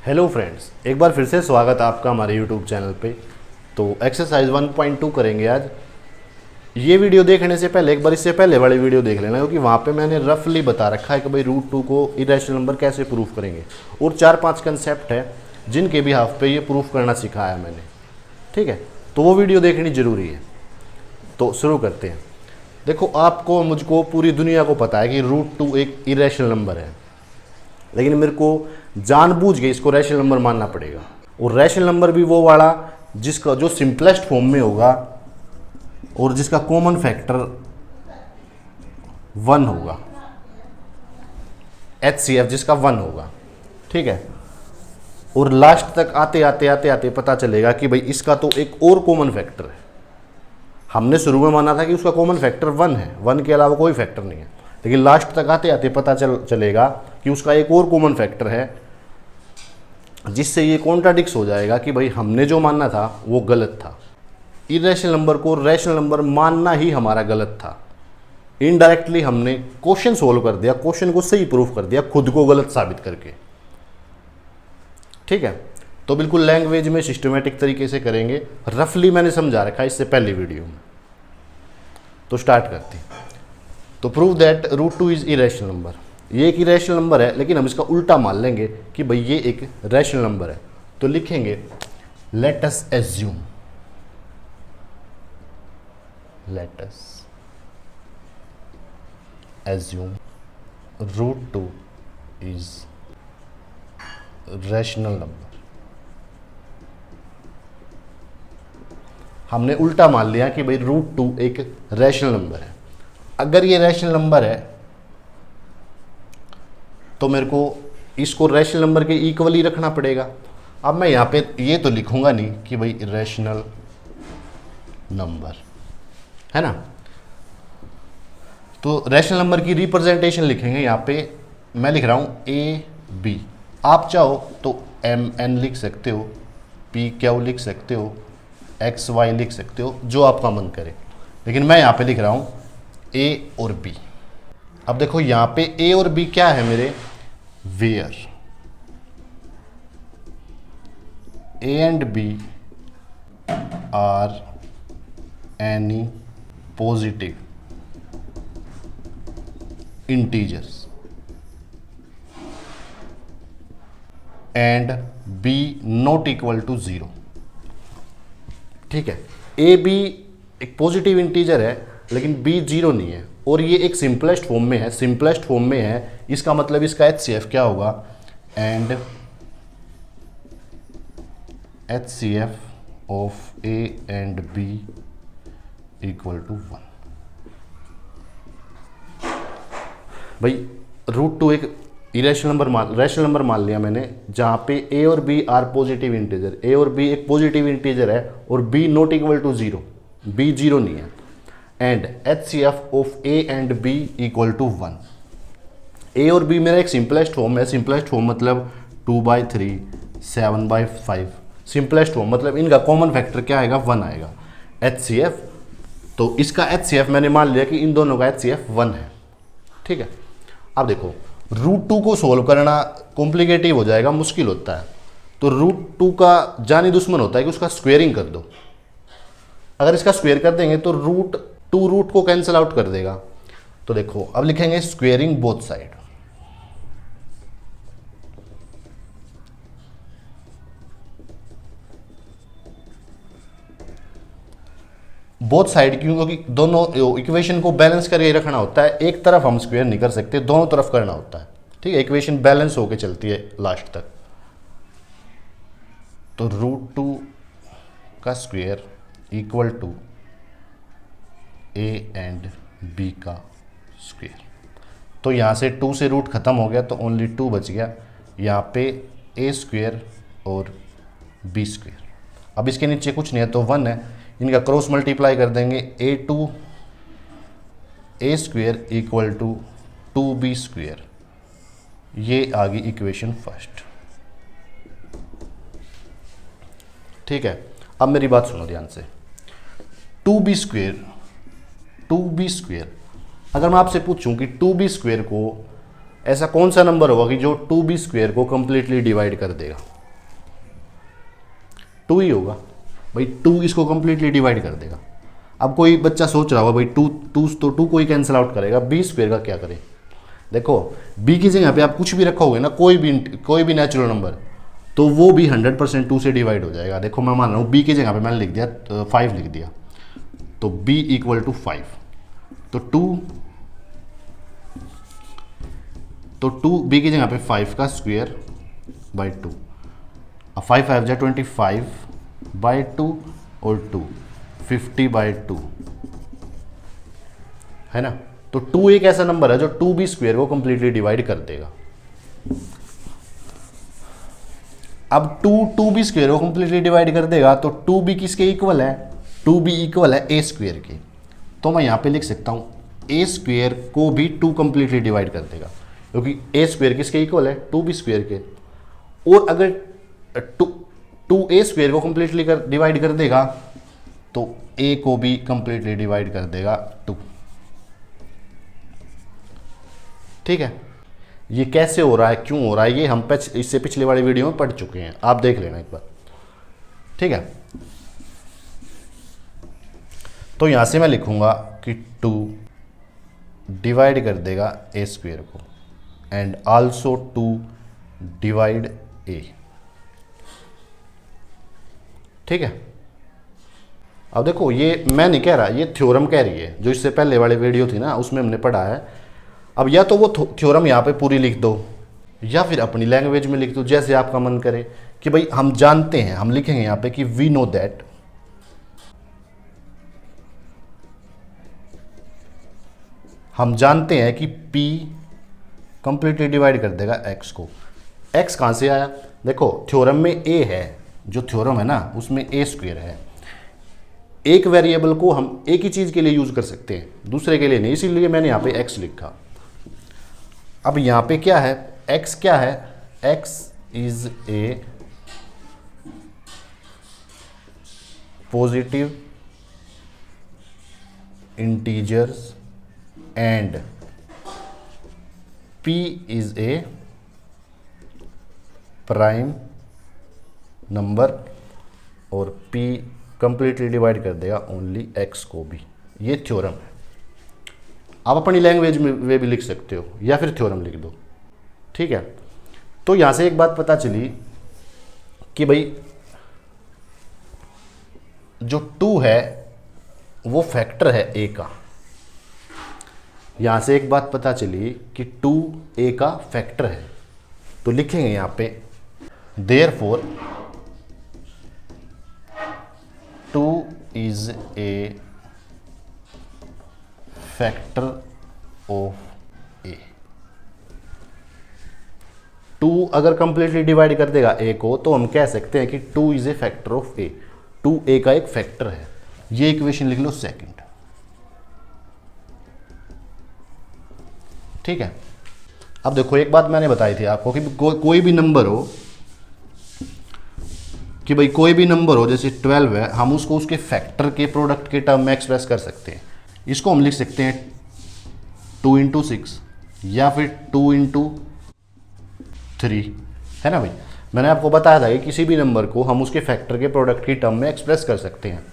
Hello friends, एक बार फिर से स्वागत है आपका हमारे यूट्यूब चैनल पे। तो एक्सरसाइज 1.2 करेंगे आज। ये वीडियो देखने से पहले एक बार इससे पहले वाली वीडियो देख लेना, क्योंकि वहाँ पे मैंने रफली बता रखा है कि भाई √2 को इरेशनल नंबर कैसे प्रूफ करेंगे, और 4-5 कंसेप्ट है जिनके भी हाफ पे ये प्रूफ करना सिखाया मैंने। ठीक है, तो वो वीडियो देखनी ज़रूरी है। तो शुरू करते हैं। देखो, आपको मुझको पूरी दुनिया को पता है कि √2 एक इरेशनल नंबर है, लेकिन मेरे को जानबूझ के इसको रैशनल नंबर मानना पड़ेगा। और रैशनल नंबर भी वो वाला जिसका जो सिंपलेस्ट फॉर्म में होगा और जिसका कॉमन फैक्टर 1 होगा, HCF जिसका 1 होगा। ठीक है, और लास्ट तक आते आते आते आते पता चलेगा कि भाई इसका तो एक और कॉमन फैक्टर है। हमने शुरू में माना था कि उसका कॉमन फैक्टर 1 है, 1 के अलावा कोई फैक्टर नहीं है, लेकिन लास्ट तक आते आते पता चलेगा कि उसका एक और कॉमन फैक्टर है, जिससे ये कॉन्ट्राडिक्स हो जाएगा कि भाई हमने जो मानना था वो गलत था। इरेशनल नंबर को रैशनल नंबर मानना ही हमारा गलत था। इनडायरेक्टली हमने क्वेश्चन सोल्व कर दिया, क्वेश्चन को सही प्रूफ कर दिया खुद को गलत साबित करके। ठीक है, तो बिल्कुल लैंग्वेज में सिस्टमेटिक तरीके से करेंगे। रफली मैंने समझा रखा है इससे पहली वीडियो में। तो स्टार्ट करते हैं। तो prove that √2 is irrational number. ये एक इरेशनल नंबर है, लेकिन हम इसका उल्टा मान लेंगे कि भाई ये एक रैशनल नंबर है। तो लिखेंगे let us assume, √2 is rational number. हमने उल्टा मान लिया कि भाई √2 एक रैशनल नंबर है। अगर ये रैशनल नंबर है तो मेरे को इसको रैशनल नंबर के इक्वली रखना पड़ेगा। अब मैं यहाँ पे ये तो लिखूंगा नहीं कि भाई रैशनल नंबर है ना, तो रैशनल नंबर की रिप्रेजेंटेशन लिखेंगे। यहाँ पे मैं लिख रहा हूँ AB। आप चाहो तो MN लिख सकते हो, PQ लिख सकते हो, XY लिख सकते हो, जो आपका मन करे, लेकिन मैं यहाँ पे लिख रहा हूँ A और B। अब देखो यहाँ पे A और B क्या है मेरे, where A and B are any positive integers and B not equal to 0। ठीक है, A B एक पॉजिटिव इंटीजर है, लेकिन B 0 नहीं है, और ये एक सिंपलेस्ट फॉर्म में है। सिंपलेस्ट फॉर्म में है, इसका मतलब इसका HCF क्या होगा, and HCF of A and B equal to 1। भाई √2 एक रैशनल नंबर मान लिया मैंने, जहाँ पे A और B are positive integer. A और B एक पॉजिटिव इंटीजर है और B not equal to 0, B 0 नहीं है, and HCF of A and B equal to 1। A और B मेरा एक सिंपलेस्ट फॉर्म है। सिंपलेस्ट फॉर्म मतलब 2/3, 7/5। सिंपलेस्ट फॉर्म मतलब इनका कॉमन फैक्टर क्या आएगा, 1 आएगा। HCF, तो इसका HCF मैंने मान लिया कि इन दोनों का HCF 1 है। ठीक है, अब देखो √2 को सोल्व करना कॉम्प्लिकेटिव हो जाएगा, मुश्किल होता है। तो √2 का जानी दुश्मन होता है कि उसका स्क्वेयरिंग कर दो। अगर इसका स्क्वेयर कर देंगे तो √2 को कैंसिल आउट कर देगा। तो देखो अब लिखेंगे squaring both side. Both side क्यों, क्योंकि दोनों इक्वेशन को बैलेंस करके रखना होता है। एक तरफ हम स्क्वेयर नहीं कर सकते, दोनों तरफ करना होता है। ठीक है, इक्वेशन बैलेंस होके चलती है लास्ट तक। तो √2 का square equal to A and B का स्क्वेयर। तो यहाँ से 2 से रूट खत्म हो गया, तो ओनली 2 बच गया। यहाँ पे A स्क्वेयर और B स्क्वेयर। अब इसके नीचे कुछ नहीं है तो 1 है, इनका क्रॉस मल्टीप्लाई कर देंगे। A square equal to 2B square. ये आ गई इक्वेशन फर्स्ट। ठीक है, अब मेरी बात सुनो ध्यान से। 2B स्क्वेयर, अगर मैं आपसे पूछूं कि 2B स्क्वेयर को ऐसा कौन सा नंबर होगा कि जो 2b² को कंप्लीटली डिवाइड कर देगा? 2 ही होगा भाई, 2 इसको कंप्लीटली डिवाइड कर देगा। अब कोई बच्चा सोच रहा होगा भाई 2 को ही कैंसिल आउट करेगा, b² का क्या करें? देखो b की जगह पे आप कुछ भी रखोगे ना, कोई भी नेचुरल नंबर, तो वो भी 100% 2 से डिवाइड हो जाएगा। देखो मैं मान रहा हूँ b की जगह पे मैंने लिख दिया 5 लिख दिया, तो b = 5, तो 2 b की जगह पे 5 का स्क्वायर बाई 2, अब 5 5 जा 25/2 और 2 50/2 है ना। तो 2 एक ऐसा नंबर है जो 2b² को कंप्लीटली डिवाइड कर देगा। अब 2b² को कंप्लीटली डिवाइड कर देगा, तो 2b किसके इक्वल है? 2b इक्वल है a² के। तो मैं यहां पे लिख सकता हूं a² को भी 2 कंप्लीटली डिवाइड कर देगा, क्योंकि a² किसके इक्वल है? 2b² के। और अगर 2a² को कंप्लीटली डिवाइड कर देगा, तो a को भी कंप्लीटली डिवाइड कर देगा 2। ठीक है, ये कैसे हो रहा है, क्यों हो रहा है, ये हम इससे पिछले वाली वीडियो में पढ़ चुके हैं, आप देख लेना एक बार। ठीक है, तो यहां से मैं लिखूंगा कि 2 डिवाइड कर देगा a² को एंड आल्सो 2 डिवाइड a। ठीक है, अब देखो ये मैं नहीं कह रहा, ये थ्योरम कह रही है, जो इससे पहले वाली वीडियो थी ना उसमें हमने पढ़ा है। अब या तो वो थ्योरम यहाँ पे पूरी लिख दो, या फिर अपनी लैंग्वेज में लिख दो, जैसे आपका मन करे। कि भाई हम जानते हैं, हम लिखेंगे यहाँ पे कि वी नो दैट हम जानते हैं कि p कंप्लीटली डिवाइड कर देगा x को। x कहाँ से आया? देखो थ्योरम में a है, जो थ्योरम है ना उसमें a² है। एक वेरिएबल को हम एक ही चीज़ के लिए यूज़ कर सकते हैं, दूसरे के लिए नहीं, इसीलिए मैंने यहाँ पे x लिखा। अब यहाँ पे क्या है? x क्या है? x is a positive integers and p is a prime number, और p कंप्लीटली डिवाइड कर देगा ओनली x को भी। ये थ्योरम है, आप अपनी लैंग्वेज में वे भी लिख सकते हो या फिर थ्योरम लिख दो। ठीक है, तो यहां से एक बात पता चली कि भाई जो 2 है वो फैक्टर है a का। यहां से एक बात पता चली कि 2 a का फैक्टर है, तो लिखेंगे यहां पे therefore 2 is a factor of a। 2 अगर कंप्लीटली डिवाइड कर देगा a को, तो हम कह सकते हैं कि 2 is a factor of a। 2 a का एक फैक्टर है। ये इक्वेशन लिख लो सेकंड। ठीक है, अब देखो एक बात मैंने बताई थी आपको कि कोई भी नंबर हो, कि भाई कोई भी नंबर हो, जैसे 12 है, हम उसको उसके फैक्टर के प्रोडक्ट के टर्म में एक्सप्रेस कर सकते हैं। इसको हम लिख सकते हैं 2 × 6 या फिर 2 × 3, है ना भाई। मैंने आपको बताया था कि किसी भी नंबर को हम उसके फैक्टर के प्रोडक्ट की टर्म में एक्सप्रेस कर सकते हैं।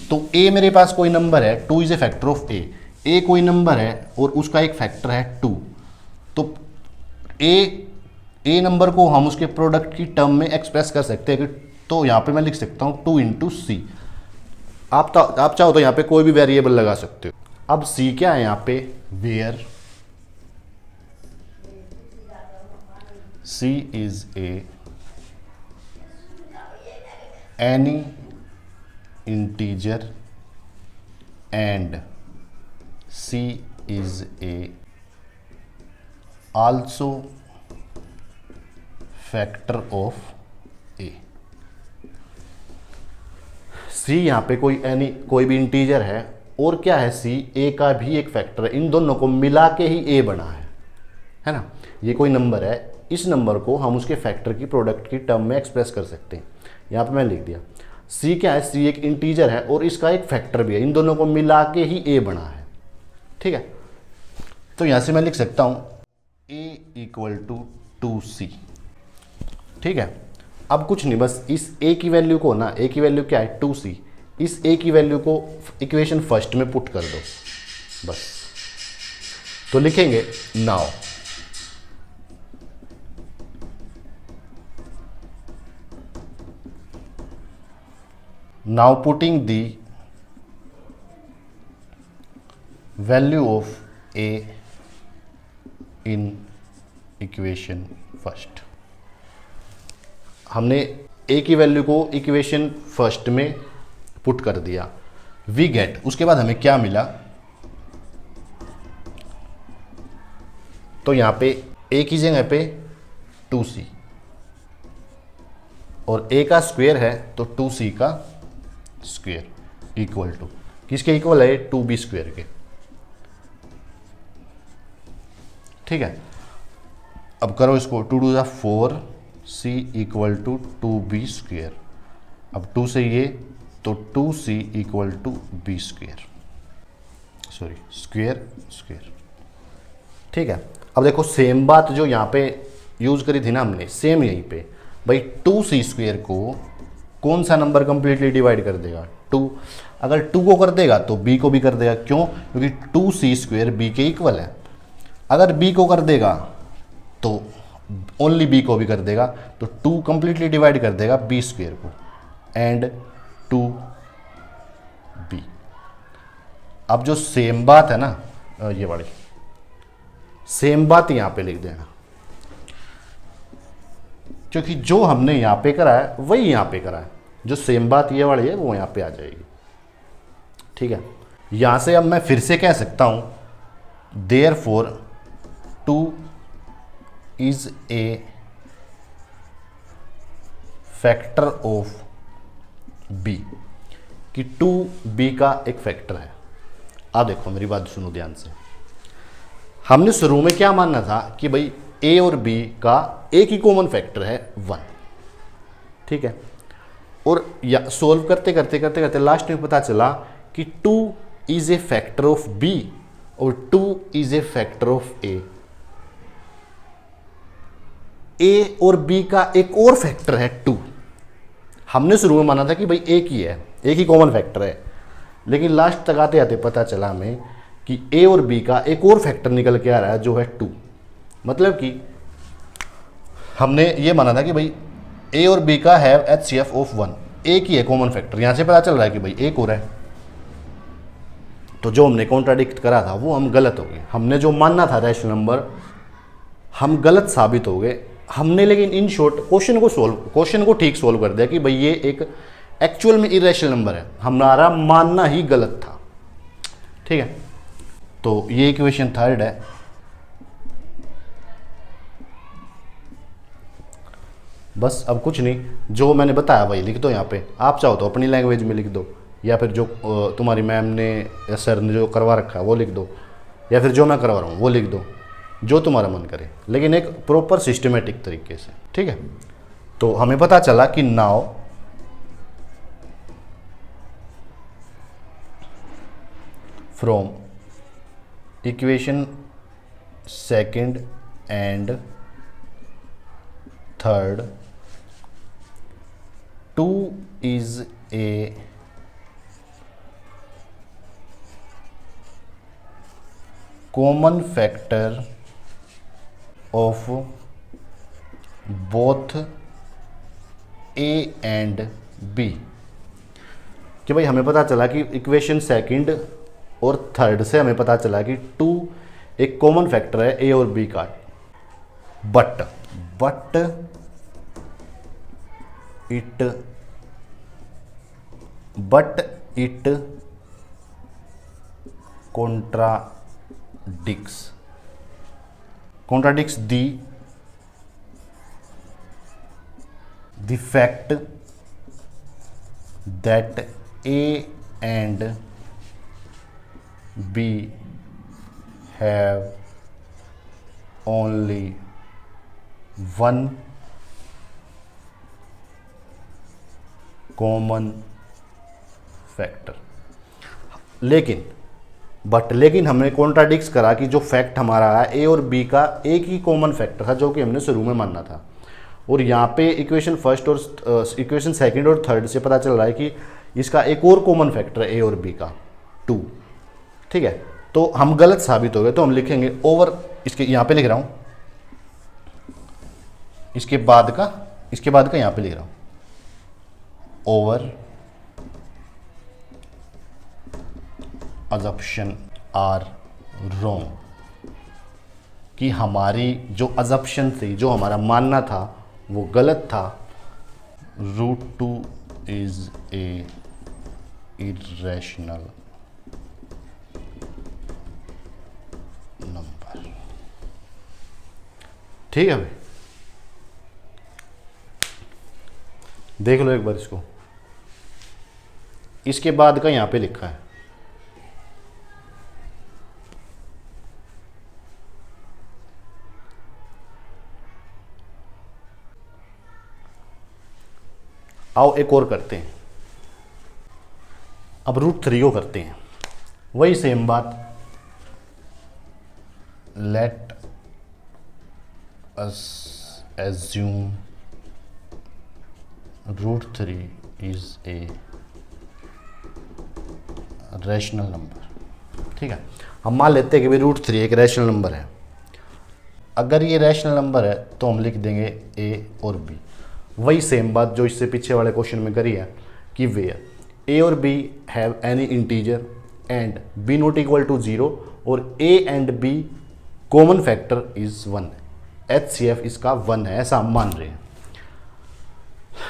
तो a मेरे पास कोई नंबर है, 2 is a factor of a कोई नंबर है और उसका एक फैक्टर है 2, तो a नंबर को हम उसके प्रोडक्ट की टर्म में एक्सप्रेस कर सकते हैं। तो यहाँ पे मैं लिख सकता हूँ 2 × c। आप चाहो तो यहाँ पे कोई भी वेरिएबल लगा सकते हो। अब c क्या है यहाँ पे? Where c is a any integer and c is a also factor of a। c यहाँ पे कोई भी इंटीजर है, और क्या है? c a का भी एक फैक्टर है। इन दोनों को मिला के ही a बना है ना। ये कोई नंबर है, इस नंबर को हम उसके फैक्टर की प्रोडक्ट की टर्म में एक्सप्रेस कर सकते हैं। यहाँ पे मैं लिख दिया c क्या है? c एक इंटीजर है और इसका एक फैक्टर भी है, इन दोनों को मिला के ही a बना है। ठीक है, तो यहाँ से मैं लिख सकता हूँ a इक्वल टू 2c। ठीक है, अब कुछ नहीं, बस इस a की वैल्यू को ना, a की वैल्यू क्या है 2c, इस a की वैल्यू को इक्वेशन फर्स्ट में पुट कर दो बस। तो लिखेंगे now putting the value of a in equation first. हमने a की वैल्यू को इक्वेशन फर्स्ट में पुट कर दिया, वी गेट, उसके बाद हमें क्या मिला, तो यहां पे a की जगह पे 2c और a का स्क्वायर है तो 2c का स्क्वायर इक्वल टू किसके इक्वल है, 2b स्क्वायर के। ठीक है, अब करो इसको, 2 2 4c equal to 2b square. अब 2 से ये तो 2c equal to b square, sorry square square. ठीक है, अब देखो सेम बात जो यहाँ पे यूज करी थी ना हमने, सेम यहीं पे भाई 2c स्क्वायर को कौन सा नंबर कंप्लीटली डिवाइड कर देगा, 2। अगर 2 को कर देगा तो b को भी कर देगा, क्यों, क्योंकि 2c स्क्वायर b के इक्वल है। अगर b को कर देगा तो ओनली b को भी कर देगा, तो 2 कंप्लीटली डिवाइड कर देगा b स्क्वायर को एंड 2b। अब जो सेम बात है ना, ये वाली सेम बात यहां पे लिख देना, क्योंकि जो हमने यहां पे करा है वही यहां पे करा है, जो सेम बात ये वाली है वो यहां पे आ जाएगी। ठीक है, यहां से अब मैं फिर से कह सकता हूं therefore 2 is a factor of b, कि 2b का एक फैक्टर है। अब देखो मेरी बात सुनो ध्यान से, हमने शुरू में क्या मानना था कि भाई a और b का एक ही कॉमन फैक्टर है 1। ठीक है, और या सोल्व करते करते करते करते लास्ट में पता चला कि 2 is a factor of b और 2 is a factor of a और b का एक और फैक्टर है 2। हमने शुरू में माना था कि भाई एक ही है, एक ही कॉमन फैक्टर है, लेकिन लास्ट तक आते आते पता चला हमें कि a और b का एक और फैक्टर निकल के आ रहा है जो है 2। मतलब कि हमने ये माना था कि भाई a और b का है HCF ऑफ 1, एक ही है कॉमन फैक्टर, यहां से पता चल रहा है कि भाई एक और है। तो जो हमने कॉन्ट्राडिक्ट करा था वो हम गलत हो गए, हमने जो मानना था रैशनल नंबर हम गलत साबित हो गए हमने। लेकिन इन शॉर्ट क्वेश्चन को ठीक सोल्व कर दिया कि भाई ये एक एक्चुअल में इरेशनल नंबर है, हमारा मानना ही गलत था। ठीक है, तो ये इक्वेशन थर्ड है। बस अब कुछ नहीं, जो मैंने बताया वही लिख दो यहाँ पे, आप चाहो तो अपनी लैंग्वेज में लिख दो, या फिर जो तुम्हारी मैम ने या सर ने जो करवा रखा है वो लिख दो, या फिर जो मैं करवा रहा हूँ वो लिख दो, जो तुम्हारा मन करे, लेकिन एक प्रॉपर सिस्टमेटिक तरीके से। ठीक है, तो हमें पता चला कि now from equation second and third 2 is a common factor of both a and b। कि भाई हमें पता चला कि इक्वेशन सेकंड और थर्ड से हमें पता चला कि 2 एक कॉमन फैक्टर है a और b का, but it contradicts the fact that a and b have only one common factor. लेकिन बट लेकिन हमने कॉन्ट्राडिक्स करा कि जो फैक्ट हमारा है ए और बी का एक ही कॉमन फैक्टर था जो कि हमने शुरू में मानना था, और यहाँ पे इक्वेशन फर्स्ट और इक्वेशन सेकंड और थर्ड से पता चल रहा है कि इसका एक और कॉमन फैक्टर है ए और बी का 2। ठीक है, तो हम गलत साबित हो गए, तो हम लिखेंगे ओवर, इसके यहाँ पे लिख रहा हूँ, इसके बाद का यहाँ पे लिख रहा हूँ, ओवर assumption आर wrong, कि हमारी जो assumption थी, जो हमारा मानना था वो गलत था। √2 इज ए irrational नंबर। ठीक है भाई, देख लो एक बार इसको, इसके बाद का यहां पे लिखा है, आओ एक और करते हैं, अब √3 को करते हैं, वही सेम बात, let us assume √3 is a rational number. ठीक है, हम मान लेते हैं कि भाई √3 एक रैशनल नंबर है। अगर ये रैशनल नंबर है तो हम लिख देंगे ए और बी, वही सेम बात जो इससे पीछे वाले क्वेश्चन में करी है कि वेयर ए और B have any integer and B not equal to 0 और A and B common factor is 1, HCF इसका 1 है, ऐसा हम मान रहे हैं।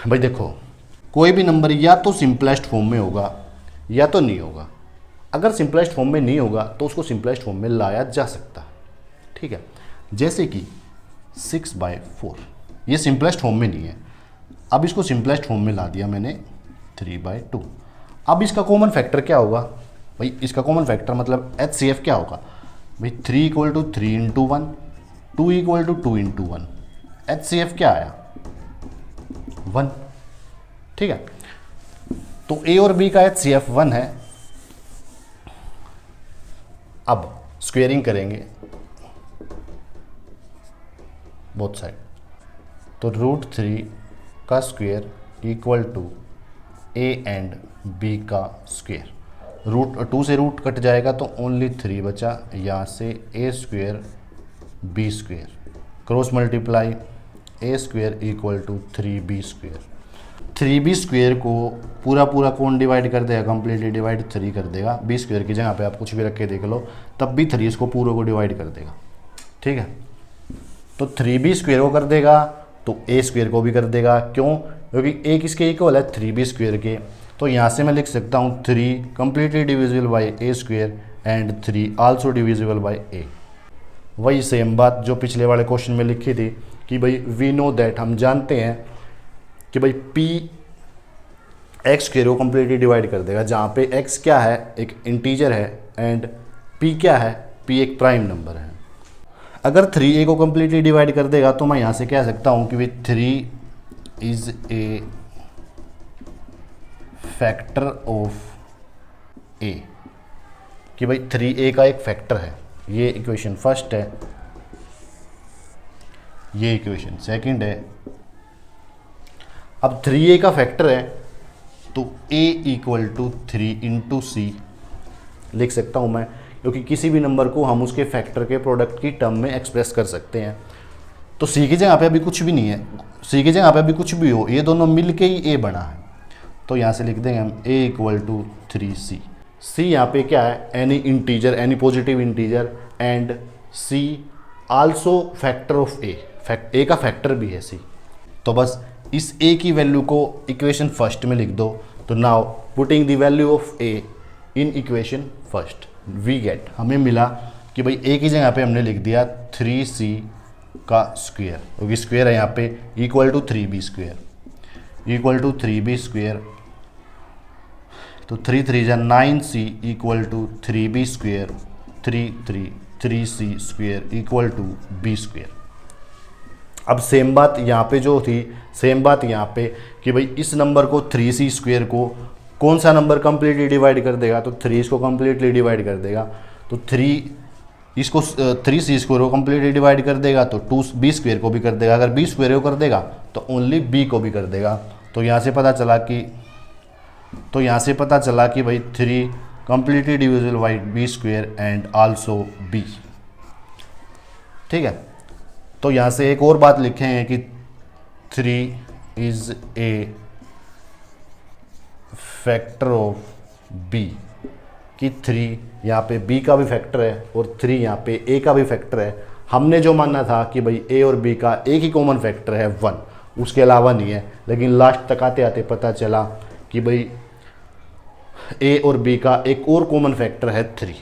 भाई देखो, कोई भी नंबर या तो सिंपलेस्ट फॉर्म में होगा या तो नहीं होगा। अगर सिंपलेस्ट फॉर्म में नहीं होगा तो उसको सिंपलेस्ट फॉर्म में लाया जा सकता है। ठीक है, जैसे कि 6/4 ये सिंपलेस्ट फॉर्म में नहीं है, अब इसको सिंपलेस्ट फॉर्म में ला दिया मैंने 3/2। अब इसका कॉमन फैक्टर क्या होगा भाई, इसका कॉमन फैक्टर मतलब HCF क्या होगा भाई, 3 = 3 × 1, 2 = 2 × 1, HCF क्या आया 1। ठीक है, तो ए और बी का HCF 1 है। अब स्क्वेयरिंग करेंगे बोथ साइड, तो √3 का square equal to A and B का स्क्वेयर। √2 से रूट कट जाएगा तो ओनली 3 बचा, यहाँ से a² b², cross multiply a² equal to 3b²। 3b² को पूरा कौन डिवाइड कर देगा, कंप्लीटली डिवाइड 3 कर देगा। b² की जगह पे आप कुछ भी रख के देख लो, तब भी 3 इसको पूरे को डिवाइड कर देगा। ठीक है, तो 3b² को कर देगा तो a² को भी कर देगा। क्यों? क्योंकि a किसके इक्वल है 3b² के। तो यहाँ से मैं लिख सकता हूँ 3 completely divisible by a² and 3 also divisible by a। वही सेम बात जो पिछले वाले क्वेश्चन में लिखी थी कि भाई वी नो दैट, हम जानते हैं कि भाई p x² को कंप्लीटली डिवाइड कर देगा, जहाँ पे x क्या है एक इंटीजर है एंड p क्या है, p एक प्राइम नंबर है। अगर 3a को कंप्लीटली डिवाइड कर देगा तो मैं यहाँ से कह सकता हूँ कि भाई 3 is A factor of a, कि भाई 3a का एक फैक्टर है। ये इक्वेशन फर्स्ट है, ये इक्वेशन सेकंड है। अब 3a का फैक्टर है तो a इक्वल टू 3 × c लिख सकता हूँ मैं, क्योंकि किसी भी नंबर को हम उसके फैक्टर के प्रोडक्ट की टर्म में एक्सप्रेस कर सकते हैं। तो c की जगह पे अभी कुछ भी नहीं है, c की जगह पे अभी कुछ भी हो, ये दोनों मिल के ही a बना है। तो यहाँ से लिख देंगे हम a equal to 3c। c यहाँ पे क्या है, any integer, any positive integer and c also factor of a, a का फैक्टर भी है c। तो बस इस a की वैल्यू को इक्वेशन फर्स्ट में लिख दो। तो now putting the value of a in equation first we get, हमें मिला कि भाई a की जगह पे हमने लिख दिया 3c का स्क्वायर, क्योंकि स्क्वायर है यहाँ पे, equal to 3b² equal to 3b²। तो 3 3 जा 9c equal to 3b², 3c² equal to b²। अब सेम बात यहाँ पे जो थी, सेम बात यहाँ पे कि भाई इस नंबर को 3c² को कौन सा नंबर कंप्लीटली डिवाइड कर देगा, तो 3 इसको कंप्लीटली डिवाइड कर देगा। तो 3 इसको 3c स्क्वायर को कम्प्लीटली डिवाइड कर देगा तो 2b स्क्वायर को भी कर देगा। अगर b स्क्वायर को कर देगा तो ओनली b को भी कर देगा। तो यहाँ से पता चला कि भाई 3 completely divisible by b square and also b। ठीक है, तो यहाँ से एक और बात लिखे हैं कि 3 is A factor of b, कि 3 यहाँ पे b का भी फैक्टर है और 3 यहाँ पे a का भी फैक्टर है। हमने जो मानना था कि भाई a और b का एक ही कॉमन फैक्टर है 1, उसके अलावा नहीं है, लेकिन लास्ट तक आते आते पता चला कि भाई a और b का एक और कॉमन फैक्टर है 3।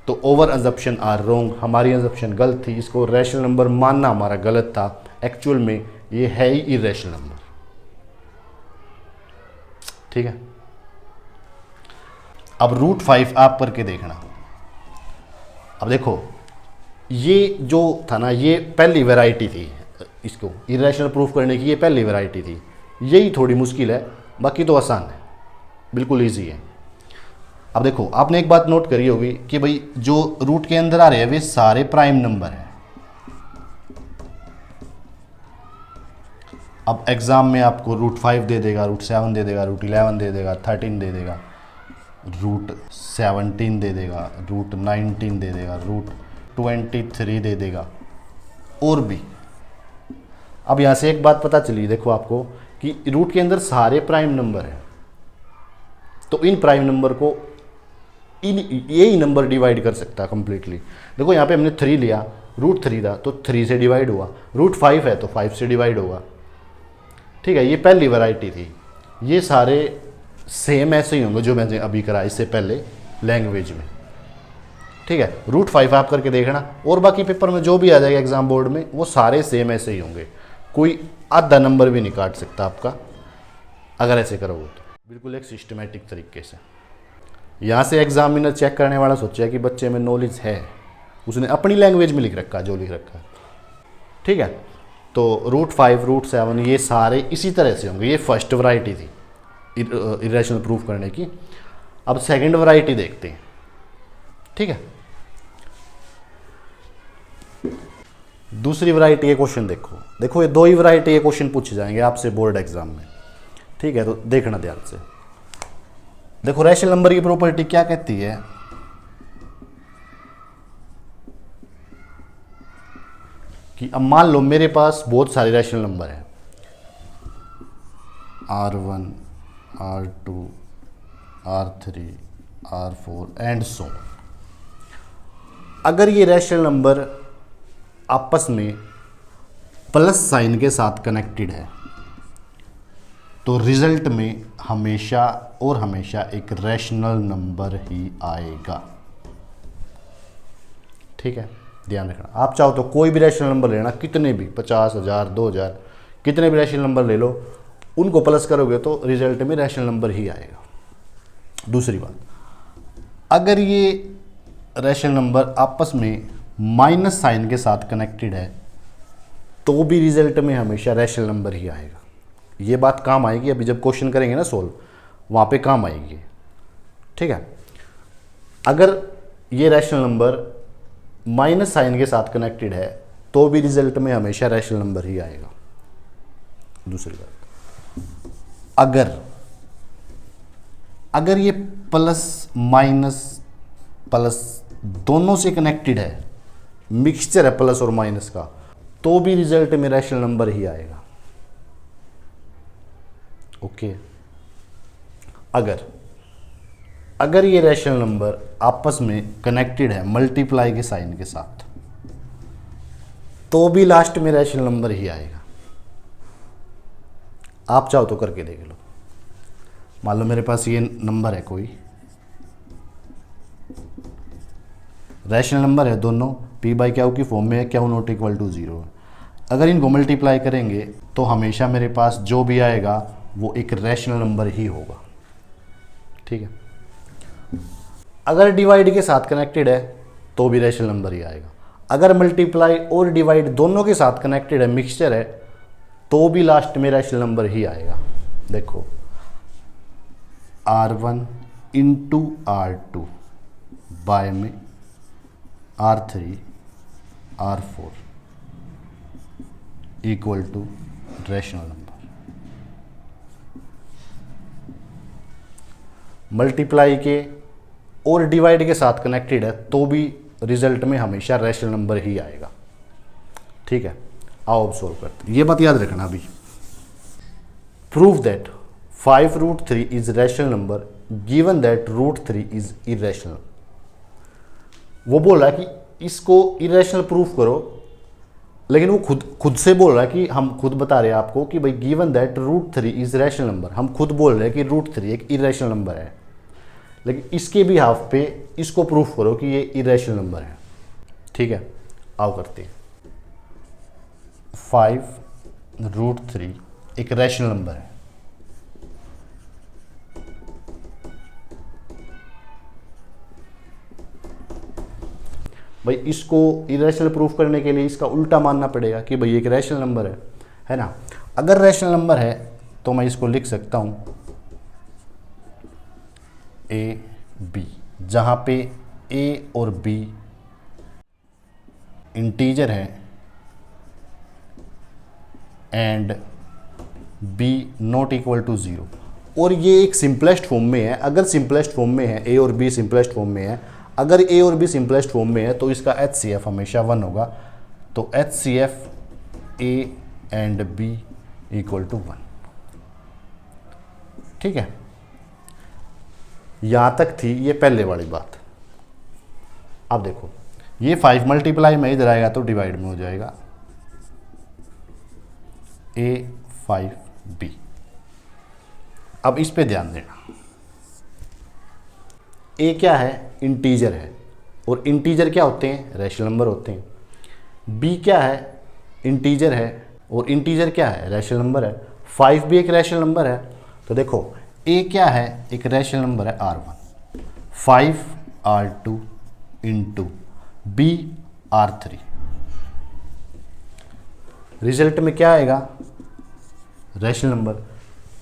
तो ओवर अजप्शन आर रोंग, हमारी अजप्शन गलत थी, इसको रैशनल नंबर मानना हमारा गलत था। एक्चुअल में ये है ही इरेशनल नंबर। ठीक है, अब √5 आप करके देखना। अब देखो ये जो था ना, ये पहली वैरायटी थी, इसको इरेशनल प्रूफ करने की ये पहली वैरायटी थी। यही थोड़ी मुश्किल है, बाकी तो आसान है, बिल्कुल इजी है। अब देखो आपने एक बात नोट करी होगी कि भाई जो रूट के अंदर आ रहे हैं वे सारे प्राइम नंबर हैं। अब एग्जाम में आपको √5 दे देगा, √7 दे देगा, √11 दे देगा, 13 दे देगा, √17 दे देगा, √19 दे देगा, √23 दे देगा और भी। अब यहाँ से एक बात पता चली देखो आपको कि रूट के अंदर सारे प्राइम नंबर हैं, तो इन प्राइम नंबर को यही नंबर डिवाइड कर सकता है कम्प्लीटली। देखो यहाँ पे हमने 3 लिया, √3 था तो 3 से डिवाइड हुआ, √5 है तो 5 से डिवाइड होगा। ठीक है, ये पहली वैरायटी थी। ये सारे सेम ऐसे ही होंगे जो मैंने अभी करा इससे पहले लैंग्वेज में। ठीक है, √5 आप करके देखना, और बाकी पेपर में जो भी आ जाएगा एग्जाम बोर्ड में वो सारे सेम ऐसे ही होंगे, कोई आधा नंबर भी नहीं काट सकता आपका अगर ऐसे करोगे तो, बिल्कुल एक सिस्टमेटिक तरीके से। यहाँ से एग्जामिनर चेक करने वाला सोचा कि बच्चे में नॉलेज है, उसने अपनी लैंग्वेज में लिख रखा जो लिख रखा है। ठीक है, तो √5 √7 ये सारे इसी तरह से होंगे। ये फर्स्ट वैरायटी थी इरेशनल प्रूफ करने की। अब सेकंड वैरायटी देखते हैं। ठीक है, दूसरी वैरायटी के क्वेश्चन देखो ये 2 ही वैरायटी के क्वेश्चन पूछे जाएंगे आपसे बोर्ड एग्जाम में। ठीक है, तो देखना ध्यान से। देखो रैशनल नंबर की प्रॉपर्टी क्या कहती है कि अब मान लो मेरे पास बहुत सारे रैशनल नंबर हैं, R1 R2 R3 R4 and so. अगर ये रैशनल नंबर आपस में प्लस साइन के साथ कनेक्टेड है तो रिजल्ट में हमेशा और हमेशा एक रैशनल नंबर ही आएगा। ठीक है, ध्यान रखना। आप चाहो तो कोई भी रैशनल नंबर लेना, कितने भी 50,000 2,000 कितने भी रैशनल नंबर ले लो, उनको प्लस करोगे तो रिजल्ट में रैशनल नंबर ही आएगा। दूसरी बात, अगर ये रैशनल नंबर आपस में माइनस साइन के साथ कनेक्टेड है तो भी रिजल्ट में हमेशा रैशनल नंबर ही आएगा। ये बात काम आएगी, अभी जब क्वेश्चन करेंगे ना सोल्व, वहाँ पे काम आएगी। ठीक है, अगर ये रैशनल नंबर माइनस साइन के साथ कनेक्टेड है तो भी रिजल्ट में हमेशा रैशनल नंबर ही आएगा। दूसरी बात, अगर ये प्लस माइनस प्लस दोनों से कनेक्टेड है, मिक्सचर है प्लस और माइनस का, तो भी रिजल्ट में रैशनल नंबर ही आएगा। ओके, अगर ये रैशनल नंबर आपस में कनेक्टेड है मल्टीप्लाई के साइन के साथ तो भी लास्ट में रैशनल नंबर ही आएगा। आप चाहो तो करके देख लो। मान लो मेरे पास ये नंबर है, कोई रैशनल नंबर है, दोनों p/q की फॉर्म में है, q नॉट इक्वल टू 0 है। अगर इनको मल्टीप्लाई करेंगे तो हमेशा मेरे पास जो भी आएगा वो एक रैशनल नंबर ही होगा। ठीक है, अगर डिवाइड के साथ कनेक्टेड है तो भी रैशनल नंबर ही आएगा। अगर मल्टीप्लाई और डिवाइड दोनों के साथ कनेक्टेड है, मिक्सचर है, तो भी लास्ट में रैशनल नंबर ही आएगा। देखो R1 इंटू R2 बाय में R3 R4 equal to rational number. Multiply के और डिवाइड के साथ कनेक्टेड है तो भी रिजल्ट में हमेशा रैशनल नंबर ही आएगा। ठीक है, आओ अब सोल्व करते हैं। ये बात याद रखना अभी। Prove that 5√3 is rational number given that √3 is irrational. वो बोल रहा है कि इसको इरेशनल प्रूफ करो, लेकिन वो खुद से बोल रहा है कि हम खुद बता रहे हैं आपको कि भाई given that √3 is rational number. हम खुद बोल रहे हैं कि √3 एक इरेशनल नंबर है, लेकिन इसके भी हाफ पे इसको प्रूफ करो कि ये इरेशनल नंबर है। ठीक है, आओ करते हैं। 5√3 एक रैशनल नंबर है। भाई इसको इरेशनल प्रूफ करने के लिए इसका उल्टा मानना पड़ेगा कि भाई एक रैशनल नंबर है ना। अगर रैशनल नंबर है तो मैं इसको लिख सकता हूं ए बी, जहां पे ए और बी इंटीजर है and B not equal to 0। और ये एक सिंपलेस्ट फॉर्म में है। अगर सिंपलेस्ट फॉर्म में है, ए और बी सिंपलेस्ट फॉर्म में है, अगर ए और बी सिंपलेस्ट फॉर्म में है तो इसका HCF हमेशा 1 होगा। तो HCF A and B equal to 1। ठीक है, यहां तक थी ये पहले वाली बात। अब देखो ये 5 मल्टीप्लाई में इधर आएगा तो डिवाइड में हो जाएगा A5B। अब इस पे ध्यान देना, ए क्या है, इंटीजर है, और इंटीजर क्या होते हैं, रैशनल नंबर होते हैं। बी क्या है, इंटीजर है, और इंटीजर क्या है, रैशनल नंबर है। 5 भी एक रैशनल नंबर है। तो देखो ए क्या है, एक रैशनल नंबर है R1, 5R2 into B R3। Result में क्या आएगा, रैशनल नंबर।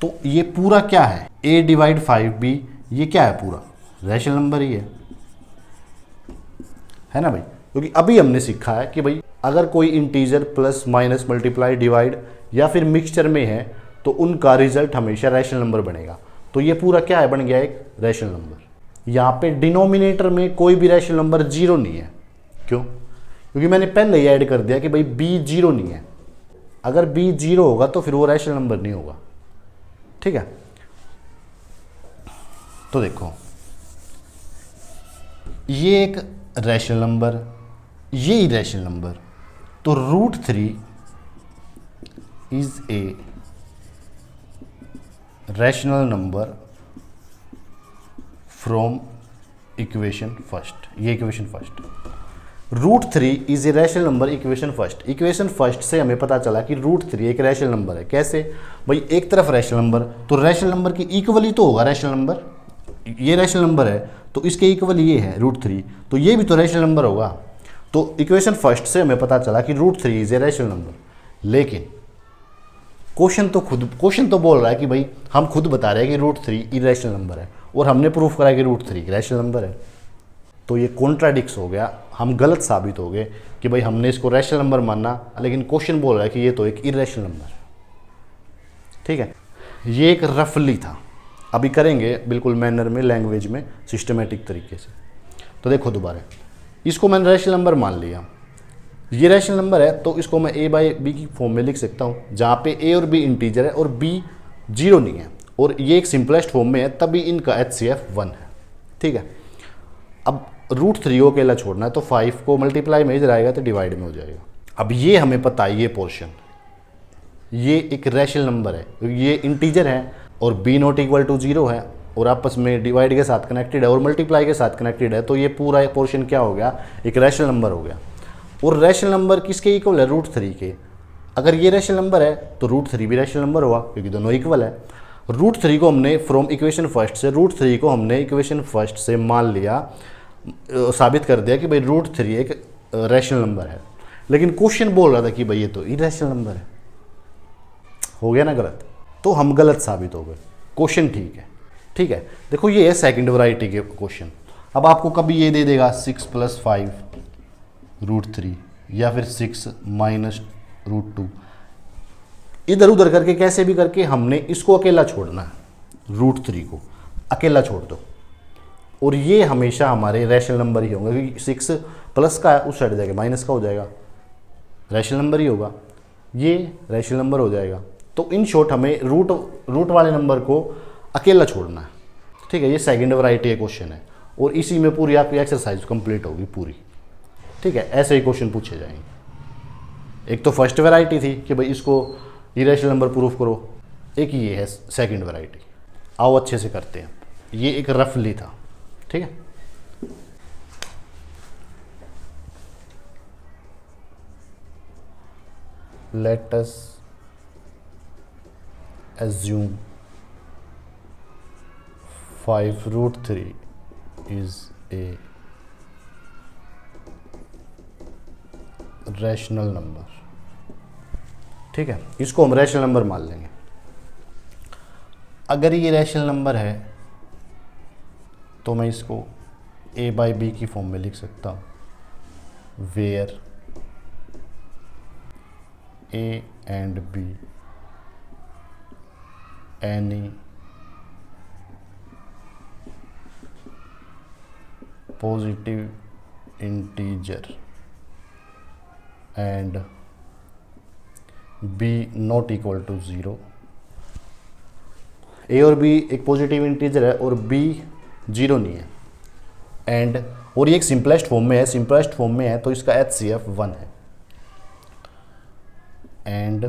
तो ये पूरा क्या है, a डिवाइड 5b, ये क्या है, पूरा रैशनल नंबर ही है ना भाई। क्योंकि अभी हमने सीखा है कि भाई अगर कोई integer plus minus multiply divide या फिर मिक्सचर में है तो उनका रिजल्ट हमेशा रैशनल नंबर बनेगा। तो ये पूरा क्या है, बन गया एक रैशनल नंबर। यहाँ पे डिनोमिनेटर में कोई भी रैशनल नंबर 0 नहीं है। क्यों? क्योंकि मैंने पहले ही ऐड कर दिया कि भाई b 0 नहीं है। अगर b 0 होगा तो फिर वो रैशनल नंबर नहीं होगा। ठीक है, तो देखो ये एक रैशनल नंबर, ये इरेशनल नंबर। तो √3 is a rational number from equation first. ये equation first, √3 is a rational number equation first. Equation first से हमें पता चला कि √3 एक रैशनल नंबर है। कैसे भाई, एक तरफ रैशनल नंबर, तो रैशनल नंबर की इक्वल ही तो होगा रैशनल नंबर। ये रैशनल नंबर है तो इसके इक्वल ये है √3, तो ये भी तो रैशनल नंबर होगा। तो इक्वेशन फर्स्ट से हमें पता चला कि √3 इज ए रैशनल नंबर। लेकिन क्वेश्चन तो बोल रहा है कि भाई हम खुद बता रहे हैं कि √3 इरेशनल नंबर है, और हमने प्रूफ करा कि √3 रैशनल नंबर है। तो ये कॉन्ट्राडिक्स हो गया, हम गलत साबित हो गए कि भाई हमने इसको रैशनल नंबर माना, लेकिन क्वेश्चन बोल रहा है कि ये तो एक इरेशनल नंबर है। ठीक है, ये एक रफली था। अभी करेंगे बिल्कुल मैनर में, लैंग्वेज में, सिस्टमेटिक तरीके से। तो देखो दोबारा, इसको मैंने रैशनल नंबर मान लिया, ये रैशनल नंबर है, तो इसको मैं a/b की फॉर्म में लिख सकता हूँ, जहाँ पे a और b इंटीजर है और b 0 नहीं है, और ये एक सिंपलेस्ट फॉर्म में है, तभी इनका HCF 1 है। ठीक है, अब √3 को अकेला छोड़ना है, तो 5 को मल्टीप्लाई में इधर आएगा तो डिवाइड में हो जाएगा। अब ये हमें पता है, ये पोर्शन, ये एक रैशनल नंबर है, ये इंटीजर है और b नॉट इक्वल टू 0 है, और आपस में डिवाइड के साथ कनेक्टेड है और मल्टीप्लाई के साथ कनेक्टेड है। तो ये पूरा एक पोर्शन क्या हो गया, एक रैशनल नंबर हो गया। और रैशनल नंबर किसके इक्वल है, √3 के। अगर ये रैशनल नंबर है तो √3 भी रैशनल नंबर होगा, क्योंकि दोनों इक्वल है। √3 को हमने फ्रॉम इक्वेशन फर्स्ट से, √3 को हमने इक्वेशन फर्स्ट से मान लिया, साबित कर दिया कि भाई √3 एक रैशनल नंबर है। लेकिन क्वेश्चन बोल रहा था कि भाई ये तो इरेशनल नंबर है। हो गया ना गलत, तो हम गलत साबित हो गए, क्वेश्चन ठीक है। ठीक है, देखो ये है सेकंड वैरायटी के क्वेश्चन। अब आपको कभी ये दे देगा 6 + 5 √3 या फिर 6 माइनस √2, इधर उधर करके कैसे भी करके हमने इसको अकेला छोड़ना है, √3 को अकेला छोड़ दो। और ये हमेशा हमारे रैशनल नंबर ही होंगे, क्योंकि 6 प्लस का है उस साइड जाके माइनस का हो जाएगा, रैशनल नंबर ही होगा, ये रैशनल नंबर हो जाएगा। तो इन शॉर्ट हमें रूट वाले नंबर को अकेला छोड़ना है, ठीक है। ये सेकंड वैरायटी का क्वेश्चन है और इसी में पूरी आपकी एक्सरसाइज कंप्लीट होगी पूरी, ठीक है। ऐसे ही क्वेश्चन पूछे जाएंगे। एक तो फर्स्ट वैरायटी थी कि भाई इसको इरेशनल नंबर प्रूफ करो, एक ये है सेकंड वैरायटी। आओ अच्छे से करते हैं, ये एक रफली था, ठीक है। Let us assume 5√3 is a rational number, ठीक है। इसको हम रैशनल नंबर मान लेंगे। अगर ये रैशनल नंबर है तो मैं इसको a/b की फॉर्म में लिख सकता हूँ, where a and b any positive integer and b not equal to 0। a और b एक पॉजिटिव इंटीजर है और b 0 नहीं है, एंड और ये एक सिंपलेस्ट फॉर्म में है, सिंपलेस्ट फॉर्म में है तो इसका HCF 1 है, and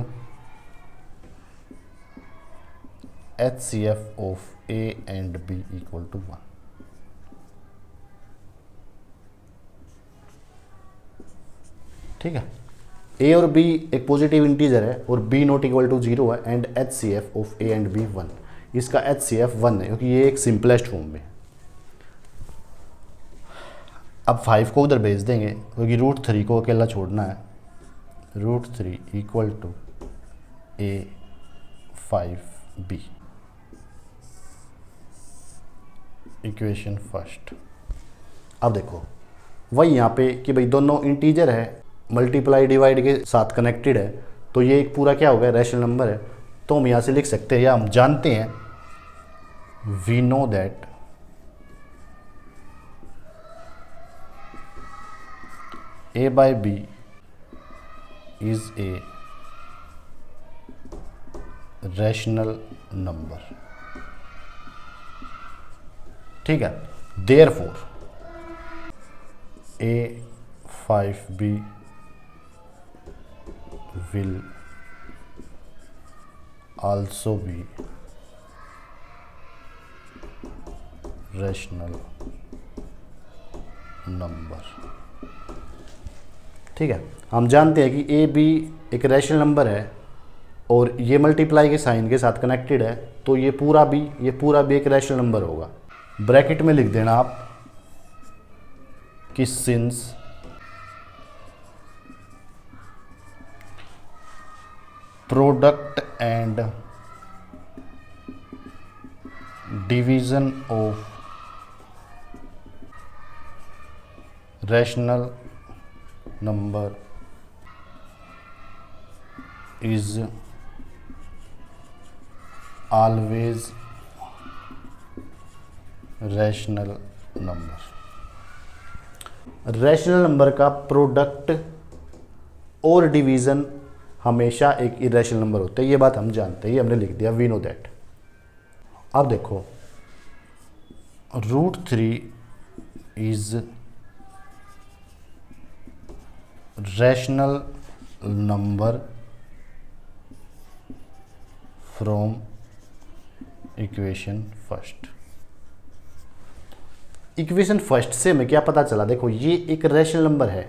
HCF of a and b equal to 1। ठीक है, a और b एक पॉजिटिव इंटीजर है और b नॉट इक्वल टू 0 है, and HCF of a and b 1। इसका HCF 1 है क्योंकि ये एक सिंपलेस्ट फॉर्म में। अब 5 को उधर भेज देंगे क्योंकि √3 को अकेला छोड़ना है, √3 equal to a 5b, equation first. अब देखो वही यहाँ पे कि भाई दोनों इंटीजर है, मल्टीप्लाई डिवाइड के साथ कनेक्टेड है, तो ये एक पूरा क्या हो गया, रैशनल नंबर है। तो हम यहाँ से लिख सकते हैं या हम जानते हैं, we know that a/b is a rational number, ठीक है। Therefore a5b will also be rational number, ठीक है। हम जानते हैं कि a b एक रैशनल नंबर है और ये मल्टीप्लाई के साइन के साथ कनेक्टेड है, तो ये पूरा भी एक रैशनल नंबर होगा। ब्रैकेट में लिख देना आप कि since product and division of rational number is always rational number. Rational number का प्रोडक्ट और डिवीज़न हमेशा एक इरेशनल नंबर होता है, ये बात हम जानते हैं, ये हमने लिख दिया, वी नो दैट। अब देखो √3 is rational number from equation first. Equation first से हमें क्या पता चला, देखो ये एक रैशनल नंबर है,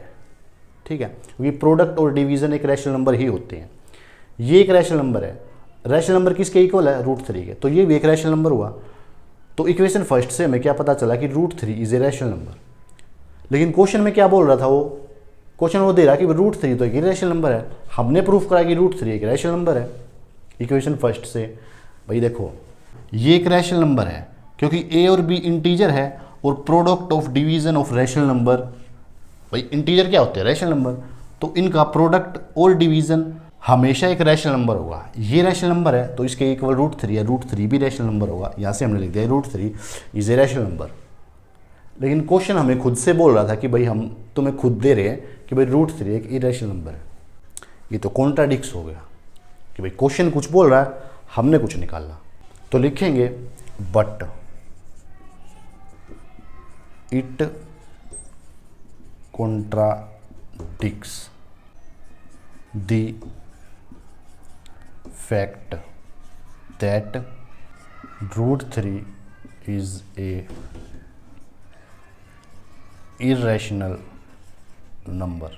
ठीक है, क्योंकि प्रोडक्ट और डिवीजन एक रैशनल नंबर ही होते हैं। ये एक रैशनल नंबर है, रैशनल नंबर किसके इक्वल है, √3 के, तो ये भी एक रैशनल नंबर हुआ। तो इक्वेशन फर्स्ट से हमें क्या पता चला कि √3 इज ए रैशनल नंबर। लेकिन क्वेश्चन में क्या बोल रहा था, वो क्वेश्चन वो दे रहा कि √3 तो एक रैशनल नंबर है, हमने प्रूफ करा कि √3 एक रैशनल नंबर है इक्वेशन फर्स्ट से। भाई देखो ये एक रैशनल नंबर है क्योंकि a और b इंटीजर है और product of division of rational number भाई इंटीजर क्या होते हैं, रैशनल नंबर, तो इनका प्रोडक्ट और डिवीजन हमेशा एक रैशनल नंबर होगा। ये रैशनल नंबर है तो इसके इक्वल √3 है, √3 भी रैशनल नंबर होगा। यहाँ से हमने लिख दिया √3 इज ए रैशनल नंबर। लेकिन क्वेश्चन हमें खुद से बोल रहा था कि भाई हम तुम्हें खुद दे रहे हैं कि भाई √3 एक इरेशनल नंबर है। ये तो कॉन्ट्राडिक्स हो गया कि भाई क्वेश्चन कुछ बोल रहा है, हमने कुछ निकाला। तो लिखेंगे but it contradicts the fact that √3 is a irrational number.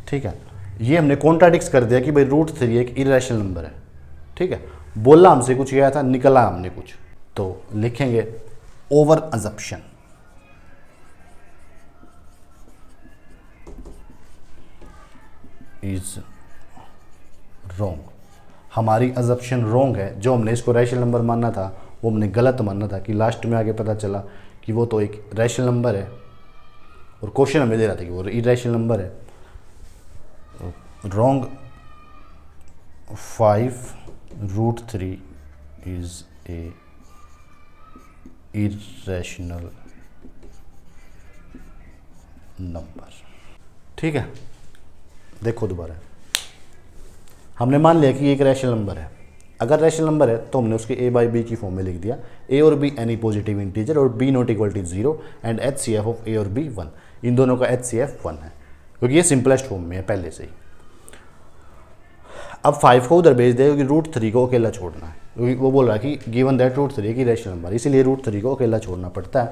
ठीक है, ये हमने कॉन्ट्राडिक्स कर दिया कि भाई √3 एक इरेशनल नंबर है। ठीक है, बोला हमसे कुछ गया था, निकला हमने कुछ। तो लिखेंगे ओवर अजप्शन इज रॉन्ग। हमारी अजप्शन रॉन्ग है, जो हमने इसको रैशनल नंबर मानना था वो हमने गलत मानना था, कि लास्ट में आगे पता चला कि वो तो एक रैशनल नंबर है और क्वेश्चन हमें दे रहा था कि वो इरेशनल नंबर है। Wrong 5√3 is a irrational number. ठीक है, देखो दोबारा, हमने मान लिया कि एक रैशनल नंबर है। अगर रैशनल नंबर है तो हमने उसके a/b की फॉर्म में लिख दिया, a और b एनी पॉजिटिव इंटीजर और b not equal to 0 and HCF of a और b 1। इन दोनों का HCF 1 है क्योंकि ये सिंपलेस्ट फॉर्म में है पहले से ही। अब 5 को उधर भेज दे क्योंकि √3 को अकेला छोड़ना है, क्योंकि वो बोल रहा है कि गिवन दैट √3 की रैशनल नंबर, इसीलिए √3 को अकेला छोड़ना पड़ता है।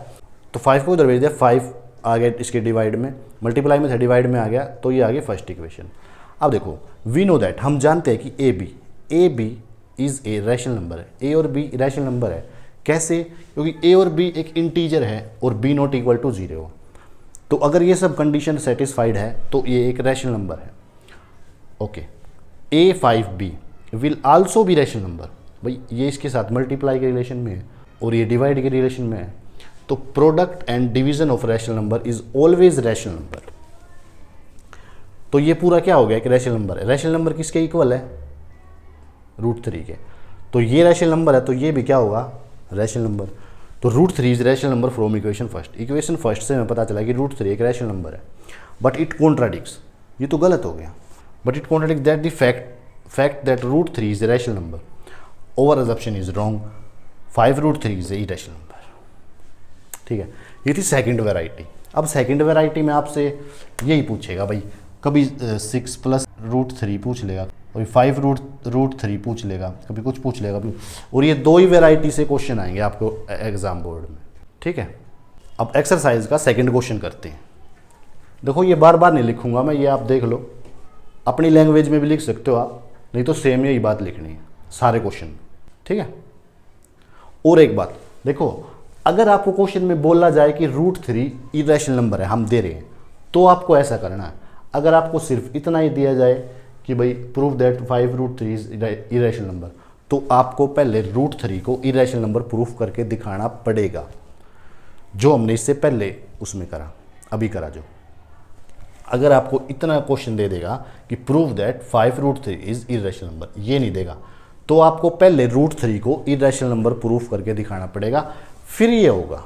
तो 5 को उधर भेज दिया, 5 आ गया इसके डिवाइड में, मल्टीप्लाई में था, डिवाइड में आ गया, तो ये आ गया फर्स्ट इक्वेशन। अब देखो वी नो दैट, हम जानते हैं कि A B is a rational number है, ए और बी रैशनल नंबर है। कैसे? क्योंकि ए और बी एक इंटीजर है और बी नॉट इक्वल टू 0। तो अगर ये सब कंडीशन सेटिस्फाइड है तो ये एक रैशनल नंबर है। Okay, A5B will also be rational number. भाई ये इसके साथ मल्टीप्लाई के रिलेशन में है और ये डिवाइड के रिलेशन में है, तो product and division of rational number is always rational number. तो ये पूरा क्या हो गया, एक रैशनल नंबर है। रैशनल नंबर किसके इक्वल है? √3 के। तो ये रैशनल नंबर है तो ये भी क्या होगा, रैशनल नंबर। तो √3 is rational number from equation first. Equation first से हमें पता चला कि √3 एक रैशनल नंबर है, बट इट कॉन्ट्राडिक्स, ये तो गलत हो गया, but it contradicts that the fact that √3 is a rational number. Our assumption is wrong, 5√3 is a irrational number. ठीक है, ये थी सेकंड वेराइटी। अब सेकंड वेराइटी में आपसे यही पूछेगा भाई, कभी 6 + √3 पूछ लेगा, कभी 5√3 पूछ लेगा, कभी कुछ पूछ लेगा कभी, और ये दो ही वेराइटी से क्वेश्चन आएंगे आपको एग्जाम बोर्ड में। ठीक है, अब एक्सरसाइज का सेकंड क्वेश्चन करते हैं। देखो ये बार बार नहीं लिखूंगा मैं, ये आप देख लो, अपनी लैंग्वेज में भी लिख सकते हो आप, नहीं तो सेम यही बात लिखनी है सारे क्वेश्चन में। ठीक है, और एक बात देखो, अगर आपको क्वेश्चन में बोला जाए कि √3 इरेशनल नंबर है, हम दे रहे हैं, तो आपको ऐसा करना है। अगर आपको सिर्फ इतना ही दिया जाए कि भाई prove that 5√3 is irrational number, तो आपको पहले √3 को इरेशनल नंबर प्रूफ करके दिखाना पड़ेगा, जो हमने इससे पहले उसमें करा, अभी करा जो। अगर आपको इतना क्वेश्चन दे देगा कि prove that 5√3 is irrational number, ये नहीं देगा, तो आपको पहले √3 को इरेशनल नंबर प्रूफ करके दिखाना पड़ेगा, फिर ये होगा।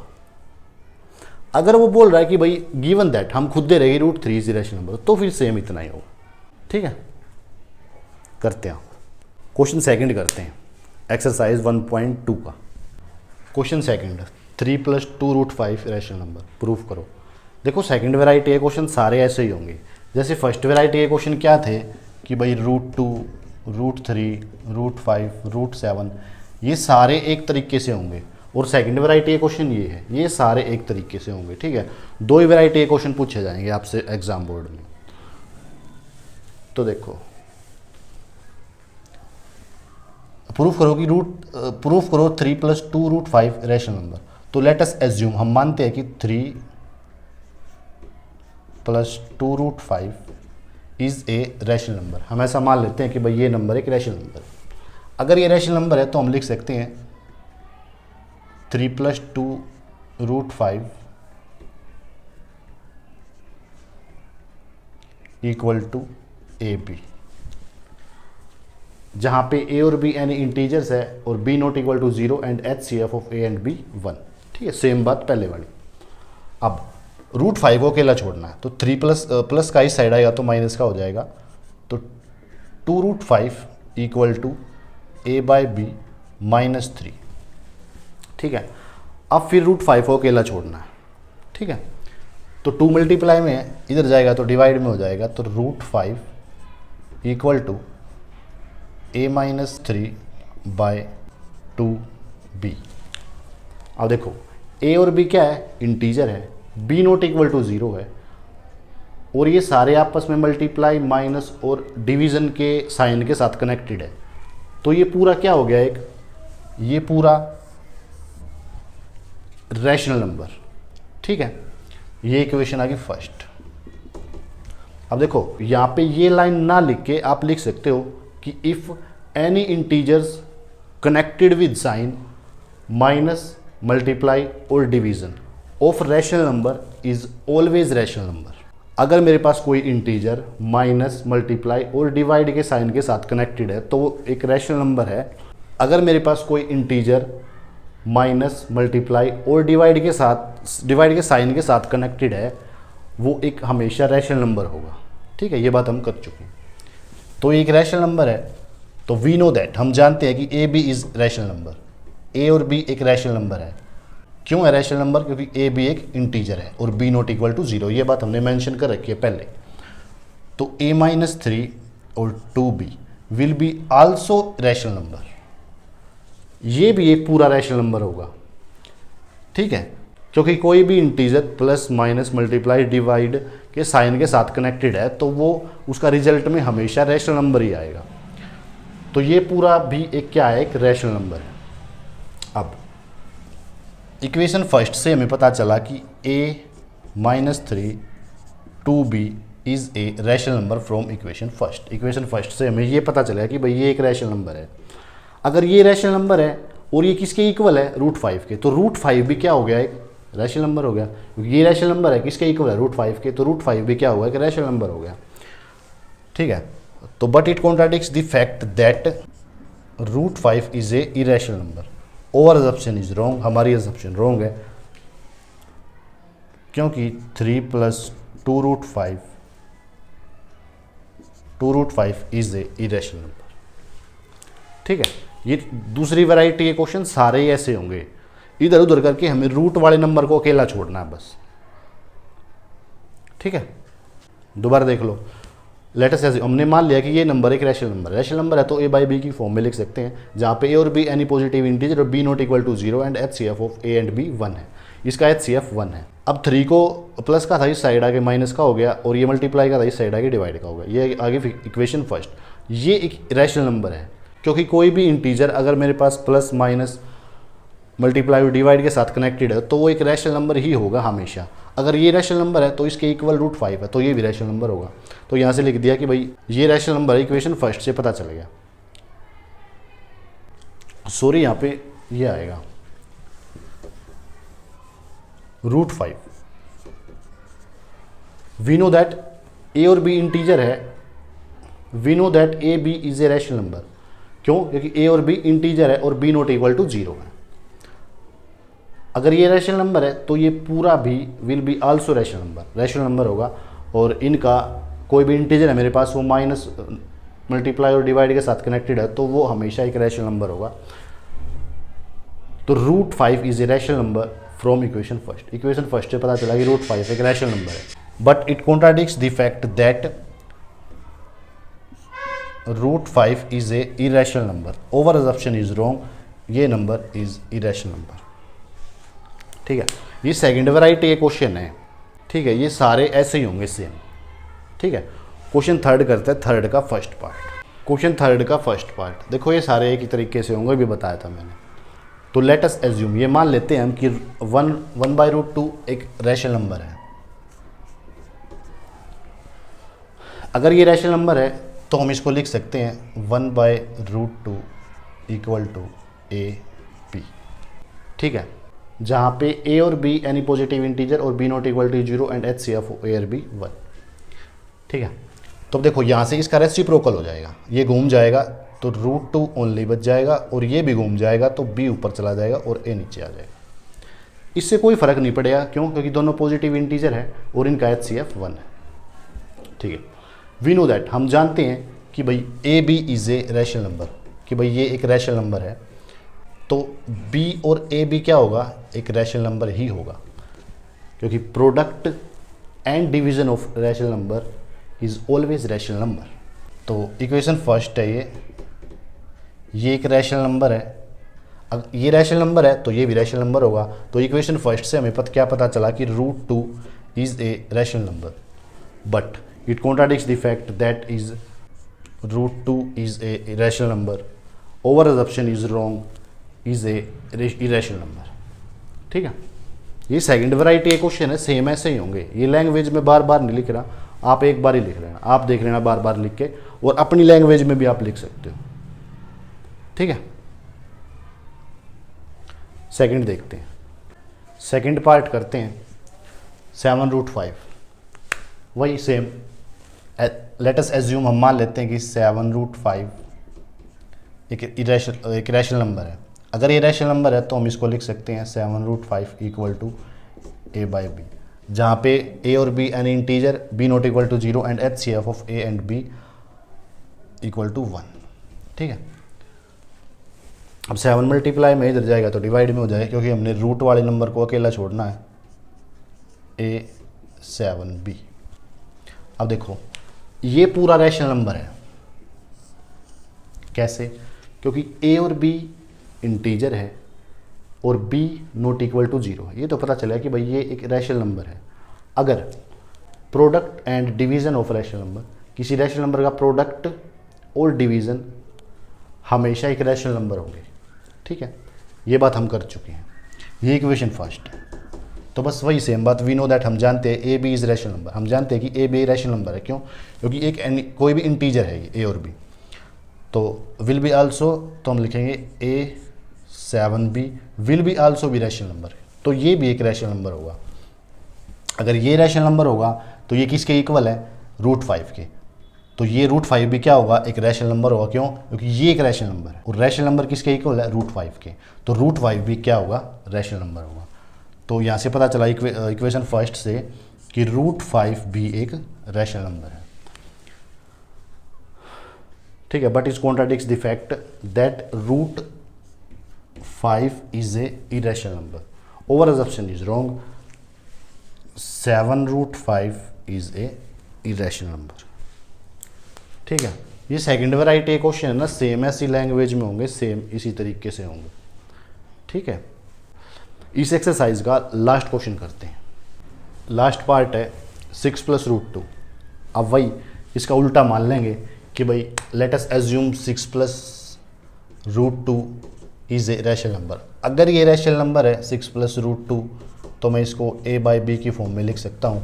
अगर वो बोल रहा है कि भाई गिवन दैट, हम खुद दे रहे √3 इज इरेशनल नंबर, तो फिर सेम इतना ही होगा। ठीक है, करते हैं क्वेश्चन सेकंड करते हैं, एक्सरसाइज 1.2 का question second. 3 + 2√5 irrational number proof करो। देखो सेकंड वेराइटी के क्वेश्चन सारे ऐसे ही होंगे, जैसे फर्स्ट वेराइटी के क्वेश्चन क्या थे कि भाई √2, √3, √5, √7, ये सारे एक तरीके से होंगे, और सेकंड वेराइटी के क्वेश्चन ये है, ये सारे एक तरीके से होंगे। ठीक है, दो ही वेराइटी के क्वेश्चन पूछे जाएंगे आपसे एग्जाम बोर्ड में। तो देखो प्रूफ करो कि प्रूफ करो 3 + 2√5 रैशनल नंबर। तो लेट अस एज्यूम, हम मानते हैं कि 3 + 2√5 इज ए रैशनल नंबर। हम ऐसा मान लेते हैं कि भाई ये नंबर एक रैशनल नंबर है। अगर ये रैशनल नंबर है तो हम लिख सकते हैं 3 + 2√5 इक्वल टू ए बी, जहाँ पे ए और बी यानी इंटीजर्स है और B not equal to 0 and H C F of A and B 1। ठीक है, सेम बात पहले वाली। अब √5 को अकेला छोड़ना है, तो 3 प्लस का इस साइड आएगा तो माइनस का हो जाएगा, तो 2√5 equal to A by B -3। ठीक है, अब फिर √5 को अकेला छोड़ना है। ठीक है, तो 2 मल्टीप्लाई में है, इधर जाएगा तो डिवाइड में हो जाएगा, तो √5 equal to a -3 bye 2b। अब देखो a और b क्या है, इंटीजर है, b नॉट इक्वल टू 0 है, और ये सारे आपस में मल्टीप्लाई माइनस और डिवीजन के साइन के साथ कनेक्टेड है, तो ये पूरा क्या हो गया, एक ये पूरा रैशनल नंबर। ठीक है, ये इक्वेशन आ गई फर्स्ट। अब देखो यहाँ पे ये लाइन ना लिख के आप लिख सकते हो कि if any integers connected with sign minus multiply और division of rational number is always rational number. अगर मेरे पास कोई इंटीजर माइनस मल्टीप्लाई और डिवाइड के साइन के साथ कनेक्टेड है तो वो एक रैशनल नंबर है। अगर मेरे पास कोई इंटीजर माइनस मल्टीप्लाई और डिवाइड के साइन के साथ कनेक्टेड है, वो एक हमेशा रैशनल नंबर होगा। ठीक है, ये बात हम कर चुके हैं। तो एक रैशनल नंबर है, तो वी नो दैट, हम जानते हैं कि A B is rational number, A और बी एक रैशनल नंबर है। क्यों है रैशनल नंबर? क्योंकि ए बी एक इंटीजर है और बी नॉट इक्वल टू 0, ये बात हमने मेंशन कर रखी है पहले। तो a -3 और 2b will be also rational number, ये भी एक पूरा रैशनल नंबर होगा। ठीक है, क्योंकि कोई भी integer plus minus multiply divide के साइन के साथ कनेक्टेड है तो वो उसका रिजल्ट में हमेशा रैशनल नंबर ही आएगा। तो ये पूरा भी एक क्या है, एक रैशनल नंबर है। अब इक्वेशन फर्स्ट से हमें पता चला कि a -3 2b is a rational number from equation first. Equation first से हमें ये पता चला कि भाई ये एक रैशनल नंबर है। अगर ये रैशनल नंबर है और ये किसके इक्वल है, √5 के, तो √5 भी क्या हो गया, एक रैशनल नंबर हो गया। ये रैशनल नंबर है, किसके इक्वल है, √5 के, तो √5 भी क्या हुआ, एक रैशनल नंबर हो गया। ठीक है, तो but it contradicts the fact that √5 is a irrational number. Over assumption is wrong, हमारी अजम्पशन रॉन्ग है, क्योंकि 3 + 2√5 इज ए इरेशनल नंबर। ठीक है, ये दूसरी वैरायटी के क्वेश्चन सारे ही ऐसे होंगे, इधर उधर करके हमें रूट वाले नंबर को अकेला छोड़ना है बस। ठीक है, दोबारा देख लो। लेटेस्ट ऐसे हमने मान लिया कि ये नंबर एक रैशनल नंबर है, तो a बाई बी की फॉर्म में लिख सकते हैं, जहाँ पे a और b एनी पॉजिटिव इंटीजर और b not equal to 0 and HCF of a and b 1 है। इसका HCF 1 है। अब 3 को प्लस का था, इस साइड आगे माइनस का हो गया, और ये मल्टीप्लाई का था, इस साइड आगे डिवाइड का हो गया। ये आगे इक्वेशन फर्स्ट, ये एक रैशनल नंबर है, क्योंकि कोई भी इंटीजर अगर मेरे पास प्लस माइनस मल्टीप्लाई और डिवाइड के साथ कनेक्टेड है तो वो एक रैशनल नंबर ही होगा हमेशा। अगर ये रैशनल नंबर है तो इसके इक्वल √5 है, तो ये भी रैशनल नंबर होगा। तो यहाँ से लिख दिया कि भाई ये रैशनल नंबर है, इक्वेशन फर्स्ट से पता चल गया। सॉरी, यहाँ पे ये आएगा √5। वी नो दैट ए और बी इंटीजर है, we know that A B is a rational number. क्यों? क्योंकि ए और बी इंटीजर है और बी नॉट इक्वल टू 0 है। अगर ये रैशनल नंबर है तो ये पूरा भी will be also rational number होगा, और इनका कोई भी इंटीजर है मेरे पास, वो माइनस मल्टीप्लाई और डिवाइड के साथ कनेक्टेड है, तो वो हमेशा एक रैशनल नंबर होगा। तो √5 is a rational number from equation first. Equation first से पता चला कि √5 एक रैशनल नंबर है, but it contradicts the fact that √5 is a irrational number. Over assumption is wrong, ये नंबर इज इरेशनल नंबर। ठीक है, ये सेकंड वैरायटी के क्वेश्चन है। ठीक है, ये सारे ऐसे ही होंगे सेम। ठीक है, क्वेश्चन थर्ड करते हैं, थर्ड का फर्स्ट पार्ट। क्वेश्चन थर्ड का फर्स्ट पार्ट देखो, ये सारे एक ही तरीके से होंगे, भी बताया था मैंने। तो लेट अस एज्यूम, ये मान लेते हैं हम कि 1/√2 एक रैशनल नंबर है। अगर ये रैशनल नंबर है तो हम इसको लिख सकते हैं 1/√2 इक्वल टू AB। ठीक है, जहाँ पे a और b यानी पॉजिटिव इंटीजर और b not equal to 0 and HCF of a और b 1। ठीक है, तो अब देखो यहाँ से इसका रेसिप्रोकल हो जाएगा, ये घूम जाएगा तो √2 ओनली बच जाएगा, और ये भी घूम जाएगा तो b ऊपर चला जाएगा और a नीचे आ जाएगा। इससे कोई फर्क नहीं पड़ेगा, क्यों? क्योंकि दोनों पॉजिटिव इंटीजर है और इनका HCF 1 है। ठीक है, वी नो दैट, हम जानते हैं कि भाई A B is a rational number, कि भाई ये एक रैशनल नंबर है, तो बी और ए बी क्या होगा? एक रैशनल नंबर ही होगा, क्योंकि product and division of rational number is always rational number. तो इक्वेशन फर्स्ट है ये एक रैशनल नंबर है, अगर ये रैशनल नंबर है तो ये भी रैशनल नंबर होगा। तो इक्वेशन फर्स्ट से हमें क्या पता चला कि √2 is a rational number, but it contradicts the fact that is √2 is a irrational number. Over assumption is wrong, is a irrational number। ठीक है, ये सेकंड वैरायटी एक क्वेश्चन है, सेम ऐसे ही होंगे। ये लैंग्वेज में बार बार नहीं लिख रहा, आप एक बार ही लिख लेना, आप देख लेना बार बार लिख के, और अपनी लैंग्वेज में भी आप लिख सकते हो। ठीक है, सेकंड देखते हैं, सेकंड पार्ट करते हैं। 7√5 वही सेम, लेट अस एज्यूम, हम मान लेते हैं कि 7√5 एक रैशनल नंबर है। अगर ये रैशनल नंबर है तो हम इसको लिख सकते हैं 7√5 इक्वल टू a/b, जहाँ पे a और b an integer, b not equal to 0 and HCF of a and b equal to 1। ठीक है, अब 7 मल्टीप्लाई में इधर जाएगा तो डिवाइड में हो जाएगा, क्योंकि हमने रूट वाले नंबर को अकेला छोड़ना है, a7b। अब देखो ये पूरा रैशनल नंबर है, कैसे? क्योंकि a और b इंटीजर है और b नॉट इक्वल टू 0 है, ये तो पता चला कि भाई ये एक रैशनल नंबर है। अगर product and division of rational number, किसी रैशनल नंबर का प्रोडक्ट और डिवीज़न हमेशा एक रैशनल नंबर होंगे। ठीक है, ये बात हम कर चुके हैं, ये इक्वेशन फर्स्ट है। तो बस वही सेम बात, वी नो दैट, हम जानते हैं A B is rational number, हम जानते हैं कि ए बी रैशनल नंबर है। क्यों? क्योंकि एक कोई भी इंटीजर है ये ए और बी, तो विल बी आल्सो, तो हम लिखेंगे a7b विल बी आल्सो भी रैशनल नंबर, तो ये भी एक रैशनल नंबर होगा। अगर ये रैशनल नंबर होगा तो ये किसके इक्वल है? √5 के, तो ये √5 भी क्या होगा? एक रैशनल नंबर होगा। क्यों? क्योंकि ये एक रैशनल नंबर है, और रैशनल नंबर किसके इक्वल है? √5 के, तो √5 भी क्या होगा? रैशनल नंबर होगा। तो यहाँ से पता चला इक्वेशन फर्स्ट से कि √5 भी एक रैशनल नंबर है। ठीक है, but is contradicts the fact that √5 is a irrational number. Over assumption is wrong, 7√5 is a irrational number. ठीक है, ये सेकंड वैरायटी क्वेश्चन है ना, सेम ऐसी लैंग्वेज में होंगे, सेम इसी तरीके से होंगे। ठीक है, इस एक्सरसाइज का लास्ट क्वेश्चन करते हैं। लास्ट पार्ट है 6 + √2। अब वही इसका उल्टा मान लेंगे कि भाई let us assume 6 + √2 is a rational number. अगर ये रैशनल नंबर है 6 + √2, तो मैं इसको a/b की फॉर्म में लिख सकता हूँ,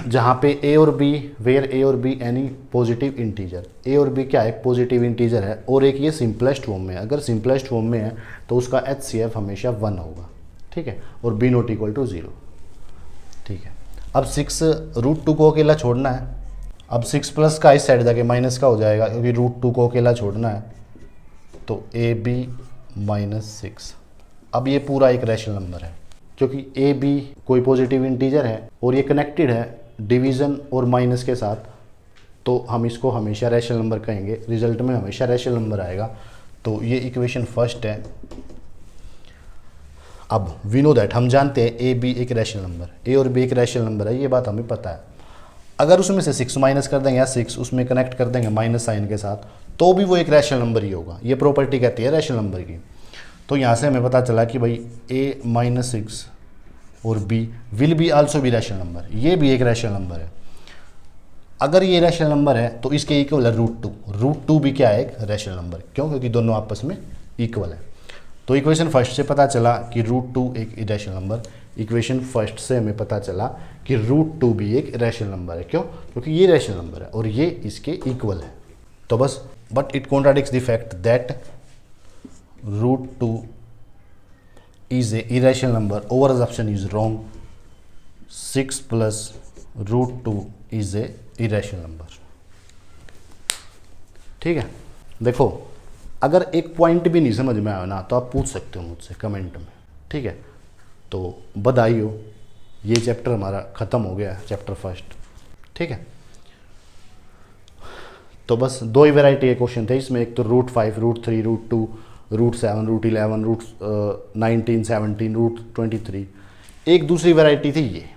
जहाँ पे a और b, वेयर a और b any positive integer. a और b क्या है? पॉजिटिव इंटीजर है, और एक ये सिंपलेस्ट फॉर्म में है। अगर सिंपलेस्ट फॉर्म में है तो उसका HCF हमेशा 1 होगा। ठीक है, और b नॉट इक्वल टू 0। ठीक है, अब 6 √2 को अकेला छोड़ना है। अब 6 प्लस का इस साइड जाके माइनस का हो जाएगा, क्योंकि √2 को अकेला छोड़ना है, तो ab - 6। अब ये पूरा एक रैशनल नंबर है, क्योंकि ab कोई पॉजिटिव इंटीजर है और ये कनेक्टेड है डिवीज़न और माइनस के साथ, तो हम इसको हमेशा रैशनल नंबर कहेंगे, रिजल्ट में हमेशा रैशनल नंबर आएगा। तो ये इक्वेशन फर्स्ट है। अब वी नो दैट, हम जानते हैं ए बी एक रैशनल नंबर, ए और बी एक रैशनल नंबर है, ये बात हमें पता है। अगर उसमें से 6 माइनस कर देंगे या 6 उसमें कनेक्ट कर देंगे माइनस साइन के साथ, तो भी वो एक रैशनल नंबर ही होगा। ये प्रॉपर्टी कहती है रैशनल नंबर की। तो यहाँ से हमें पता चला कि भाई a - 6 और b विल बी आल्सो भी रैशनल नंबर, ये भी एक रैशनल नंबर है। अगर ये रैशनल नंबर है तो इसके इक्वल है √2। √2 भी क्या है? एक रैशनल नंबर। क्यों? क्योंकि दोनों आपस में इक्वल है। तो इक्वेशन फर्स्ट से पता चला कि √2 एक इरेशनल नंबर। इक्वेशन फर्स्ट से हमें पता चला कि √2 भी एक रैशनल नंबर है। क्यों? क्योंकि ये रैशनल नंबर है और ये इसके इक्वल है। तो बस, but it contradicts the fact that √2 is a irrational number. Over assumption is wrong. 6 + √2 is a irrational number. ठीक है, देखो अगर एक पॉइंट भी नहीं समझ में आया ना तो आप पूछ सकते हो मुझसे कमेंट में। ठीक है, तो बधाई हो, ये चैप्टर हमारा ख़त्म हो गया है, चैप्टर फर्स्ट। ठीक है, तो बस दो ही वैरायटी के क्वेश्चन थे इसमें, एक तो root 5, root 3, root 2, root 7, root 11, root 19, 17, root 23, एक दूसरी वैरायटी थी ये।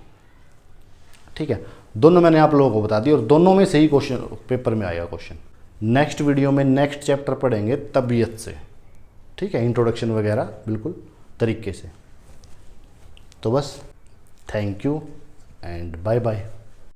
ठीक है, दोनों मैंने आप लोगों को बता दी और दोनों में से ही क्वेश्चन पेपर में आएगा क्वेश्चन। नेक्स्ट वीडियो में नेक्स्ट चैप्टर पढ़ेंगे तबीयत से। ठीक है, इंट्रोडक्शन वगैरह बिल्कुल तरीके से। तो बस thank you and bye bye.